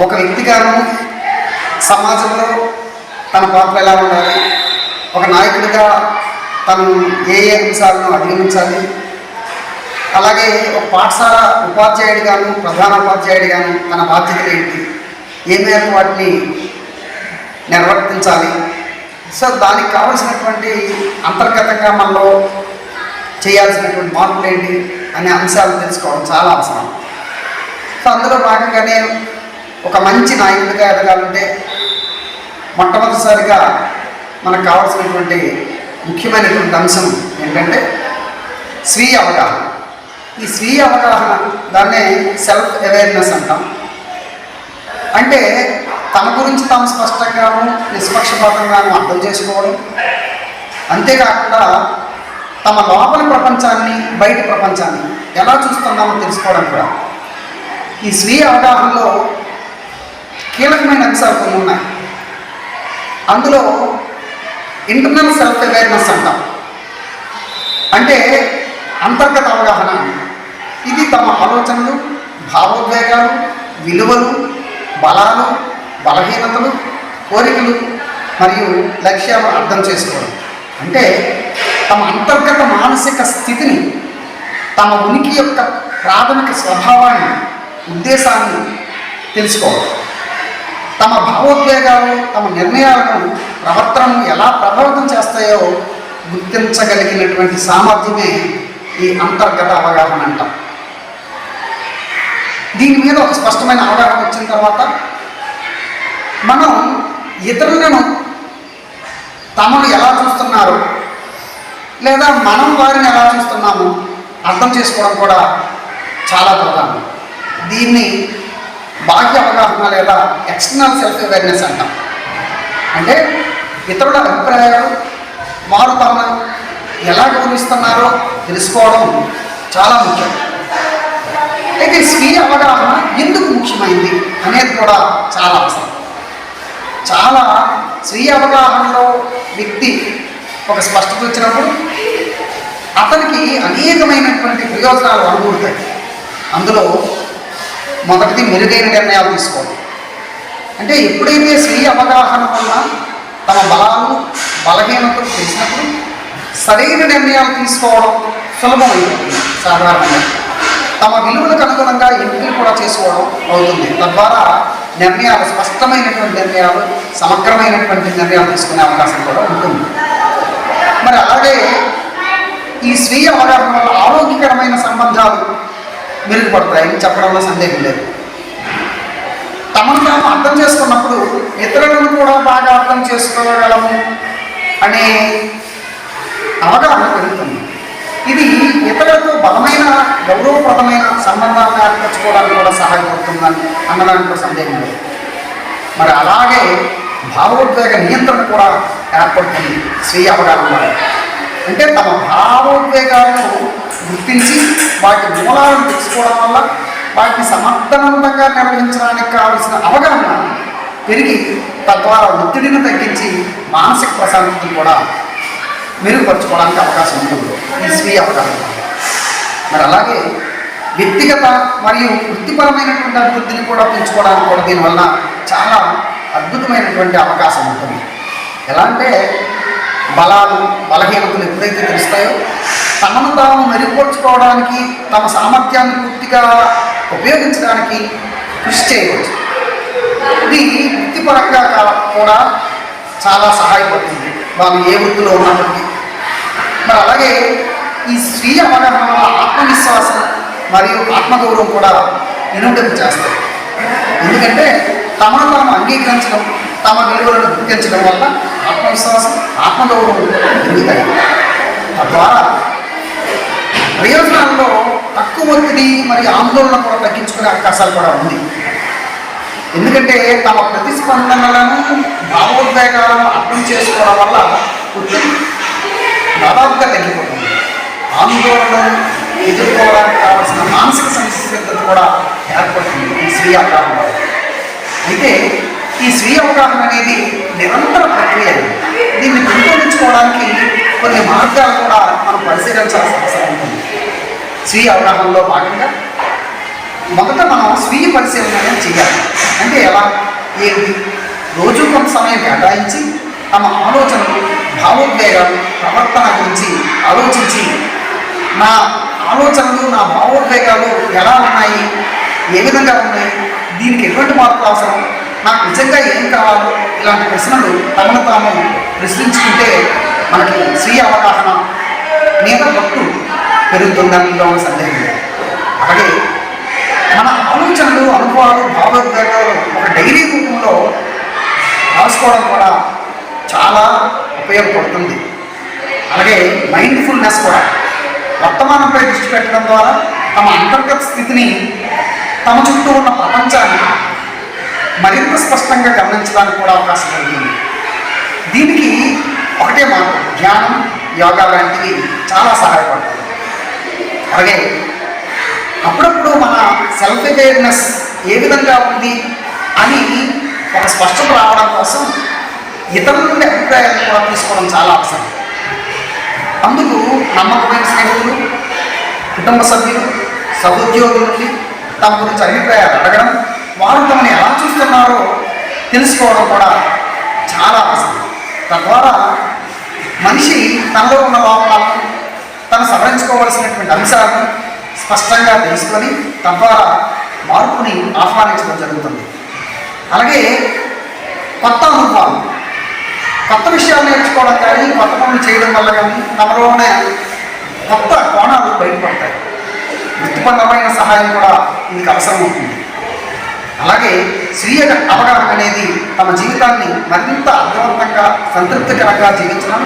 ఒక వ్యక్తిగాను సమాజంలో తన పాత్ర ఎలా ఉండాలి, ఒక నాయకుడిగా తను ఏ ఏ అంశాలను అధిగమించాలి, అలాగే ఒక పాఠశాల ఉపాధ్యాయుడిగాను ప్రధాన ఉపాధ్యాయుడిగాను తన బాధ్యతలు ఏంటి, ఏ మేరకు వాటిని నిర్వర్తించాలి. సో దానికి కావలసినటువంటి అంతర్గతంగా మనలో చేయాల్సినటువంటి మార్పులు ఏంటి అనే అంశాలు తెలుసుకోవడం చాలా అవసరం. సో అందులో భాగంగానే ఒక మంచి నాయకుడిగా ఎదగాలంటే మొట్టమొదటిసారిగా మనకు కావాల్సినటువంటి ముఖ్యమైనటువంటి అంశం ఏంటంటే స్వీయ అవగాహన. ఈ స్వీయ అవగాహన దాన్నే సెల్ఫ్ అవేర్నెస్ అంటాం. అంటే తన గురించి తాము స్పష్టంగాను నిష్పక్షపాతంగాను అర్థం చేసుకోవడం, అంతేకాకుండా తమ లోపల ప్రపంచాన్ని బయట ప్రపంచాన్ని ఎలా చూస్తున్నామో తెలుసుకోవడం కూడా. ఈ స్వీయ అవగాహనలో కీలకమైన అంశాలు కొన్ని ఉన్నాయి. అందులో ఇంటర్నల్ సెల్ఫ్ అవేర్నెస్ అంటాం. అంటే అంతర్గత అవగాహన. ఇది తమ ఆలోచనలు, భావోద్వేగాలు, విలువలు, బలాలు, బలహీనతలు, కోరికలు మరియు లక్ష్యాలను అర్థం చేసుకోవడం. అంటే తమ అంతర్గత మానసిక స్థితిని, తమ ఉనికి యొక్క ప్రాథమిక స్వభావాన్ని, ఉద్దేశాన్ని తెలుసుకోవడం. తమ భావోద్వేగాలు, తమ నిర్ణయాలను, ప్రవర్తనను ఎలా ప్రభావితం చేస్తాయో గుర్తించగలిగినటువంటి సామర్థ్యమే ఈ అంతర్గత అవగాహన అంటాం. దీని మీద ఒక స్పష్టమైన అవగాహన వచ్చిన తర్వాత మనం ఇతరులను తమను ఎలా చూస్తున్నారో లేదా మనం వారిని ఎలా చూస్తున్నామో అర్థం చేసుకోవడం కూడా చాలా ప్రధానం. దీన్ని బాహ్య అవగాహన లేదా ఎక్స్టర్నల్ సెల్ఫ్ అవేర్నెస్ అంటాం. అంటే ఇతరుల అభిప్రాయాలు, వారు తమను ఎలా గౌరవిస్తున్నారో తెలుసుకోవడం చాలా ముఖ్యం. అయితే స్వీయ అవగాహన ఎందుకు ముఖ్యమైంది అనేది కూడా చాలా అవసరం. చాలా స్వీయ అవగాహనలో వ్యక్తి ఒక స్పష్టత వచ్చినప్పుడు అతనికి అనేకమైనటువంటి ప్రయోజనాలు అనుకూలుతాయి. అందులో మొదటిది మెరుగైన నిర్ణయాలు తీసుకోవడం. అంటే ఎప్పుడైతే స్వీయ అవగాహన వల్ల తమ బలాలు, బలహీనతలు తెలిసినప్పుడు సరైన నిర్ణయాలు తీసుకోవడం సులభమైపోతుంది. సాధారణంగా తమ విలువలకు అనుగుణంగా ఎంపికలు కూడా చేసుకోవడం అవుతుంది. తద్వారా నిర్ణయాలు, స్పష్టమైనటువంటి నిర్ణయాలు, సమగ్రమైనటువంటి నిర్ణయాలు తీసుకునే అవకాశం కూడా ఉంటుంది. మరి అలాగే ఈ స్వీయ అవగాహన వల్ల ఆరోగ్యకరమైన సంబంధాలు మెరుగుపడతాయని చెప్పడంలో సందేహం లేదు. తమను తాము అర్థం చేసుకున్నప్పుడు ఇతరులను కూడా బాగా అర్థం చేసుకోగలము అనే అవగాహన పెరుగుతుంది. ఇది ఇతరులతో బలమైన, గౌరవప్రదమైన సంబంధాలను ఏర్పరచుకోవడానికి కూడా సహాయపడుతుందని అన్నదాంట్లో సందేహం లేదు. మరి అలాగే భావోద్వేగ నియంత్రణ కూడా ఏర్పడుతుంది స్వీయ అవగాహన వల్ల. అంటే తమ భావోద్వేగాలను గుర్తించి వాటి మూలాలను తెలుసుకోవడం వల్ల వాటిని సమర్థవంతంగా నిర్వహించడానికి కావలసిన అవగాహన పెరిగి తద్వారా ఒత్తిడిని తగ్గించి మానసిక ప్రశాంతతను కూడా మెరుగుపరచుకోవడానికి అవకాశం ఉంటుంది ఈ స్వీయ అవగాహన. మరి అలాగే వ్యక్తిగత మరియు వృత్తిపరమైనటువంటి అభివృద్ధిని కూడా పెంచుకోవడానికి కూడా దీనివల్ల చాలా అద్భుతమైనటువంటి అవకాశం ఉంటుంది. ఎలా అంటే బలాలు, బలహీనతలు ఎప్పుడైతే తెలుస్తాయో తమను తాము మెరుగుపరుచుకోవడానికి, తమ సామర్థ్యాన్ని పూర్తిగా ఉపయోగించడానికి కృషి చేయవచ్చు. ఇది వృత్తిపరంగా కూడా చాలా సహాయపడుతుంది వాళ్ళు ఏ వృత్తిలో ఉన్నప్పటికీ. మరి అలాగే ఈ స్వీయ అవగాహన వల్ల ఆత్మవిశ్వాసం మరియు ఆత్మగౌరవం కూడా ఇనుమడింపు చేస్తాయి. ఎందుకంటే తమను తాము అంగీకరించడం, తమ విలువలను గుర్తించడం వల్ల ఆత్మవిశ్వాసం, ఆత్మగౌరవం పెరుగుతాయి. తద్వారా ప్రయోజనాల్లో తక్కువ ఒత్తిడి మరియు ఆందోళన కూడా తగ్గించుకునే అవకాశాలు కూడా ఉంది. ఎందుకంటే తమ ప్రతిస్పందనలను, భావోద్వేగాలను అర్థం చేసుకోవడం వల్ల ఒత్తిడి దాదాపుగా తగ్గిపోతుంది. ఆందోళనను ఎదుర్కోవడానికి కావాల్సిన మానసిక సంసిద్ధత కూడా ఏర్పడుతుంది ఈ స్వీయ అవగాహన. అయితే ఈ స్వీయ అవగాహన అనేది నిరంతర ప్రక్రియ. దీన్ని పెంపొందించుకోవడానికి కొన్ని మార్గాలు కూడా మనం పరిశీలించాల్సిన అవసరం ఉంటుంది. స్వీయ అవగాహనలో భాగంగా మొదట మనం స్వీయ పరిశీలన చేయాలి. అంటే ఎలా ఏంటి? రోజు కొంత సమయం కేటాయించి తమ ఆలోచనలు, భావోద్వేగాలు, ప్రవర్తన గురించి ఆలోచించి నా ఆలోచనలు, నా భావోద్వేగాలు ఎలా ఉన్నాయి, ఏ విధంగా ఉన్నాయి, దీనికి ఎటువంటి మార్పులు అవసరం, నాకు నిజంగా ఏం కావాలో, ఇలాంటి ప్రశ్నలు తమను తాము ప్రశ్నించుకుంటే మనకి స్వీయ అవగాహన మీద పట్టు పెరుగుతుందనలో సందేహం లేదు. అలాగే మన ఆలోచనలు, అనుభవాలు, భావోద్వేగాలు ఒక డైరీ రూపంలో రాసుకోవడం కూడా చాలా ఉపయోగపడుతుంది. అలాగే మైండ్ఫుల్నెస్ కూడా వర్తమానంపై దృష్టి పెట్టడం ద్వారా తమ అంతర్గత స్థితిని, తమ చుట్టూ ఉన్న ప్రపంచాన్ని మరింత స్పష్టంగా గమనించడానికి కూడా అవకాశం కలుగుతుంది. దీనికి ఒకటే మార్గం, ధ్యానం, యోగా లాంటివి చాలా సహాయపడుతుంది. అలాగే అప్పుడప్పుడు మన సెల్ఫ్ అవేర్నెస్ ఏ విధంగా ఉంది అని ఒక స్పష్టత రావడం కోసం ఇతరుల నుండి అభిప్రాయాలను కూడా తీసుకోవడం చాలా అవసరం. అందుకు నమ్మకమైన స్నేహితులు, కుటుంబ సభ్యులు, సహోద్యోగుల నుండి తమ గురించి అభిప్రాయాలు అడగడం, వారు తమని ఎలా చూస్తున్నారో తెలుసుకోవడం కూడా చాలా అవసరం. తద్వారా మనిషి తనలో ఉన్న లోపాలను, తను సవరించుకోవాల్సినటువంటి అంశాలను స్పష్టంగా తెలుసుకొని తద్వారా మార్పుని ఆహ్వానించడం జరుగుతుంది. అలాగే కొత్త అనుభవాలు, కొత్త విషయాలు నేర్చుకోవడం కానీ, కొత్త పనులు చేయడం వల్ల కానీ తమలోనే కొత్త కోణాలు బయటపడతాయి. వృత్తిపరమైన సహాయం కూడా దీనికి అవసరం అవుతుంది. అలాగే స్వీయ అవగాహన అనేది తమ జీవితాన్ని మరింత అర్థవంతంగా, సంతృప్తికరంగా జీవించడం